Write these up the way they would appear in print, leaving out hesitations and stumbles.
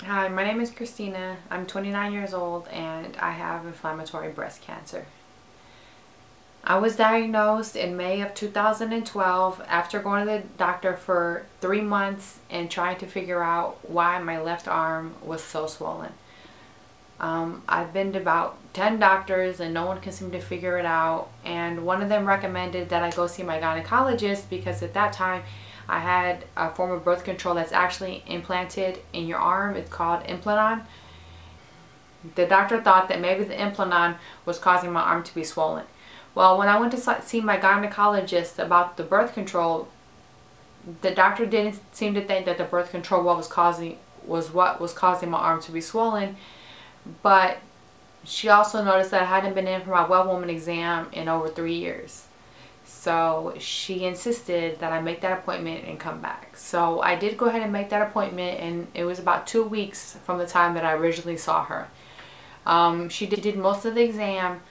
Hi, my name is Christina. I'm 29 years old and I have inflammatory breast cancer. I was diagnosed in May of 2012 after going to the doctor for 3 months and trying to figure out why my left arm was so swollen. I've been to about 10 doctors and no one can seem to figure it out, and one of them recommended that I go see my gynecologist because at that time I had a form of birth control that's actually implanted in your arm. It's called Implanon. The doctor thought that maybe the Implanon was causing my arm to be swollen. Well, when I went to see my gynecologist about the birth control, the doctor didn't seem to think that the birth control what was causing my arm to be swollen, but she also noticed that I hadn't been in for my well woman exam in over 3 years. So she insisted that I make that appointment and come back. So I did go ahead and make that appointment, and it was about 2 weeks from the time that I originally saw her. She did most of the exam,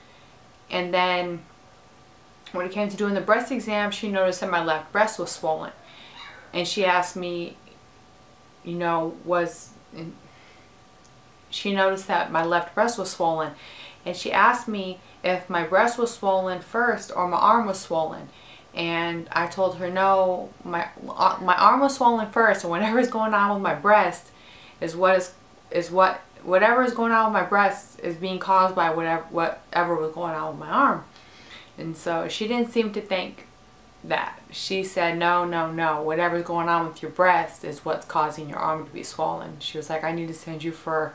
and then when it came to doing the breast exam, she noticed that my left breast was swollen. And she asked me, she noticed that my left breast was swollen. And she asked me if my breast was swollen first or my arm was swollen. And I told her no, my arm was swollen first, and whatever is going on with my breast whatever is going on with my breast is being caused by whatever was going on with my arm. And so she didn't seem to think that. She said, no, whatever's going on with your breast is what's causing your arm to be swollen. She was like, I need to send you for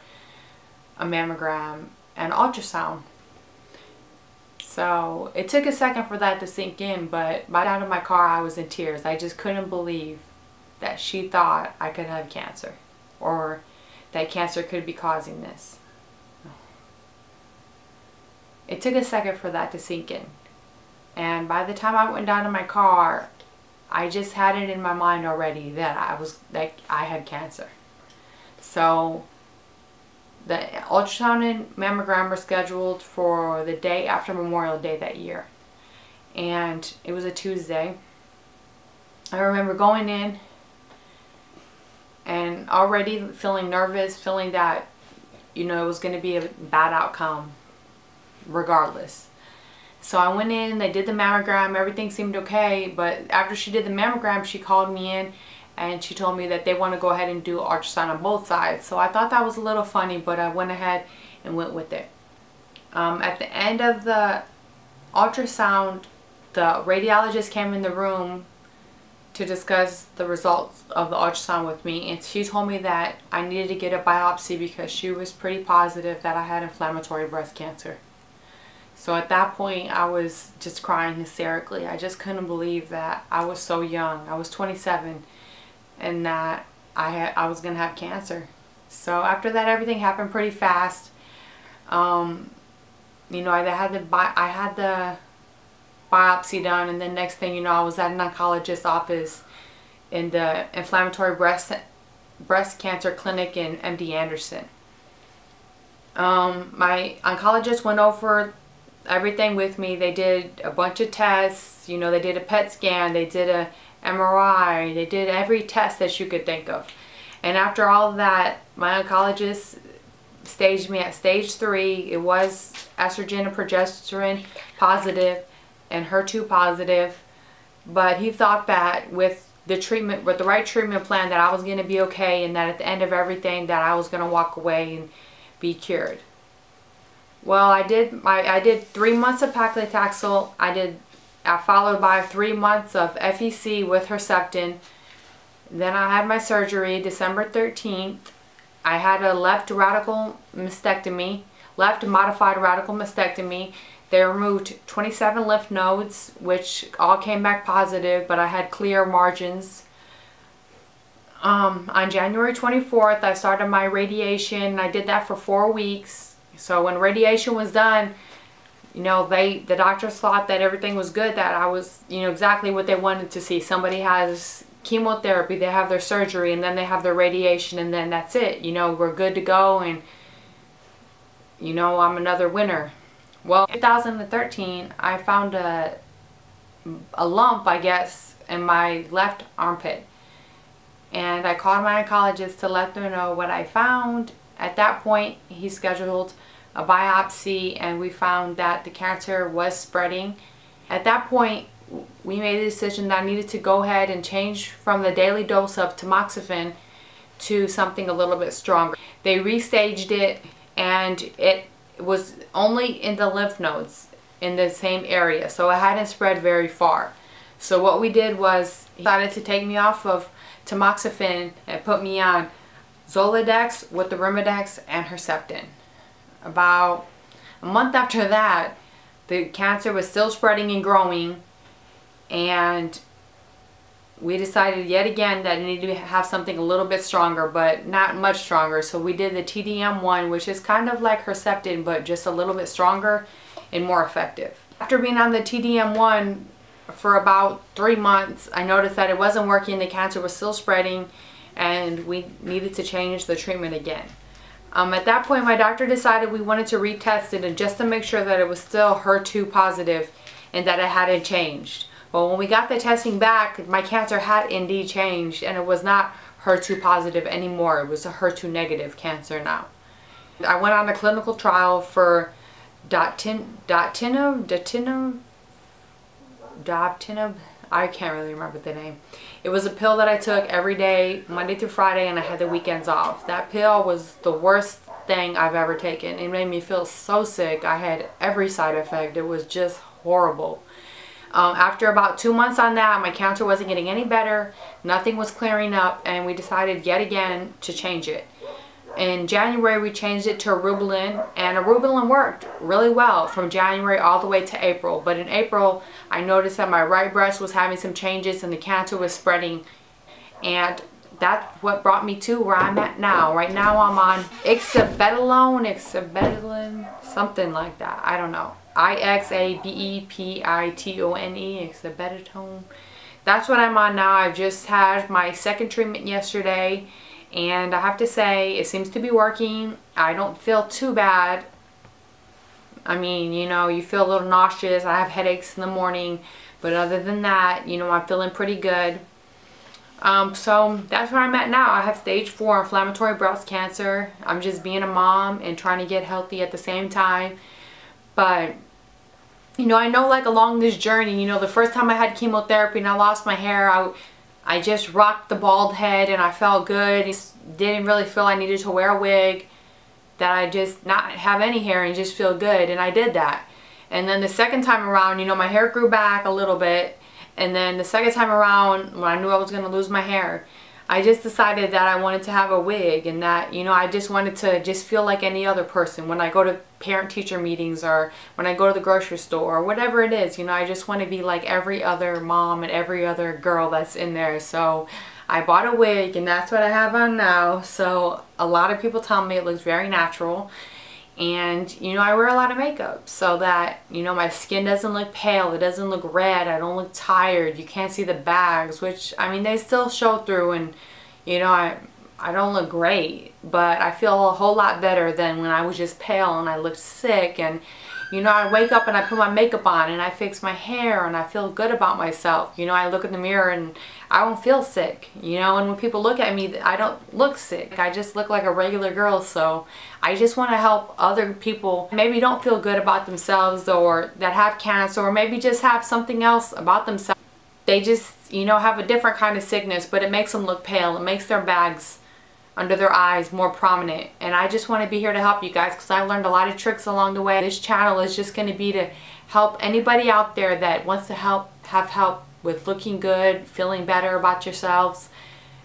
a mammogram and ultrasound. So it took a second for that to sink in, but by the time in my car I was in tears. I just couldn't believe that she thought I could have cancer, or that cancer could be causing this. It took a second for that to sink in. And by the time I went down to my car, I just had it in my mind already that I had cancer. So the ultrasound and mammogram were scheduled for the day after Memorial Day that year. And it was a Tuesday. I remember going in and already feeling nervous, feeling that, it was going to be a bad outcome regardless. So I went in, they did the mammogram, everything seemed okay, but after she did the mammogram, she called me in and she told me that they want to go ahead and do ultrasound on both sides. So I thought that was a little funny, but I went ahead and went with it. At the end of the ultrasound, the radiologist came in the room to discuss the results of the ultrasound with me, and she told me that I needed to get a biopsy because she was pretty positive that I had inflammatory breast cancer. So at that point I was just crying hysterically. I just couldn't believe that I was so young. I was 27 and that I was going to have cancer. So after that, everything happened pretty fast. I had the biopsy done, and then next thing you know, I was at an oncologist's office in the inflammatory breast cancer clinic in MD Anderson. My oncologist went over everything with me. They did a bunch of tests. They did a PET scan, they did a MRI, they did every test that you could think of. And after all of that, my oncologist staged me at stage 3. It was estrogen and progesterone positive and HER2 positive, but he thought that with the right treatment plan, that I was going to be okay, and that at the end of everything that I was going to walk away and be cured. Well, I did 3 months of paclitaxel. Followed by 3 months of FEC with Herceptin. Then I had my surgery December 13th. I had a left modified radical mastectomy. They removed 27 lymph nodes, which all came back positive, but I had clear margins. On January 24th, I started my radiation. I did that for 4 weeks. So when radiation was done, the doctors thought that everything was good, that I was, exactly what they wanted to see. Somebody has chemotherapy, they have their surgery, and then they have their radiation, and then that's it. We're good to go, and, I'm another winner. Well, in 2013, I found a lump, I guess, in my left armpit. and I called my oncologist to let them know what I found. At that point, he scheduled a biopsy, and we found that the cancer was spreading. At that point, we made the decision that I needed to go ahead and change from the daily dose of tamoxifen to something a little bit stronger. They restaged it, and it was only in the lymph nodes in the same area, so it hadn't spread very far. So what we did was he decided to take me off of tamoxifen and put me on Zoladex with the Arimidex and Herceptin. About a month after that, the cancer was still spreading and growing, and we decided yet again that I needed to have something a little bit stronger, but not much stronger. So we did the TDM1, which is kind of like Herceptin, but just a little bit stronger and more effective. After being on the TDM1 for about 3 months, I noticed that it wasn't working. The cancer was still spreading, and we needed to change the treatment again. At that point, my doctor decided we wanted to retest it, and just to make sure that it was still HER2 positive and that it hadn't changed. Well, when we got the testing back, my cancer had indeed changed, and it was not HER2 positive anymore. It was a HER2 negative cancer now. I went on a clinical trial for datinib, I can't really remember the name. It was a pill that I took every day, Monday through Friday, and I had the weekends off. That pill was the worst thing I've ever taken. It made me feel so sick. I had every side effect. It was just horrible. After about 2 months on that, my cancer wasn't getting any better. Nothing was clearing up, and we decided yet again to change it. In January, we changed it to Eribulin, and Eribulin worked really well from January all the way to April. But in April, I noticed that my right breast was having some changes and the cancer was spreading, and that's what brought me to where I'm at now. Right now, I'm on ixabetalone, something like that. I don't know. Ixabepitone, ixabetatone. That's what I'm on now. I've just had my second treatment yesterday, and I have to say it seems to be working. I don't feel too bad. I mean, you know, you feel a little nauseous. I have headaches in the morning, but other than that, you know, I'm feeling pretty good. So that's where I'm at now. I have stage 4 inflammatory breast cancer. I'm just being a mom and trying to get healthy at the same time. But, you know, I know, like, along this journey, you know, the first time I had chemotherapy and I lost my hair, I just rocked the bald head and I felt good. Didn't really feel I needed to wear a wig, that I just not have any hair and just feel good, and I did that. And then the second time around, you know, my hair grew back a little bit, and then the second time around, when I knew I was going to lose my hair, I just decided that I wanted to have a wig, and that, you know, I just wanted to just feel like any other person when I go to parent-teacher meetings or when I go to the grocery store or whatever it is. You know, I just want to be like every other mom and every other girl that's in there. So I bought a wig, and that's what I have on now. So a lot of people tell me it looks very natural. And, you know, I wear a lot of makeup so that, you know, my skin doesn't look pale, it doesn't look red, I don't look tired, you can't see the bags, which, I mean, they still show through, and, you know, I don't look great, but I feel a whole lot better than when I was just pale and I looked sick. And, you know, I wake up and I put my makeup on and I fix my hair and I feel good about myself. You know, I look in the mirror and I don't feel sick, you know, and when people look at me, I don't look sick. I just look like a regular girl. So I just want to help other people maybe don't feel good about themselves, or that have cancer, or maybe just have something else about themselves. They just, you know, have a different kind of sickness, but it makes them look pale. It makes their bags under their eyes more prominent. And I just want to be here to help you guys, because I learned a lot of tricks along the way. This channel is just going to be to help anybody out there that wants to have help with looking good, feeling better about yourselves.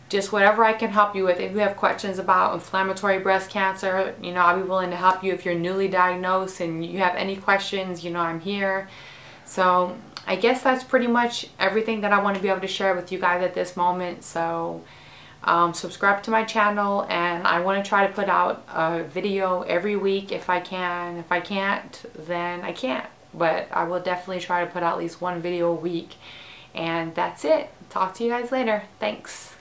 Just whatever I can help you with. If you have questions about inflammatory breast cancer, you know, I'll be willing to help you. If you're newly diagnosed and you have any questions, you know, I'm here. So I guess that's pretty much everything that I want to be able to share with you guys at this moment. So subscribe to my channel, and I want to try to put out a video every week if I can. If I can't, then I can't. But I will definitely try to put out at least one video a week. And that's it. Talk to you guys later. Thanks.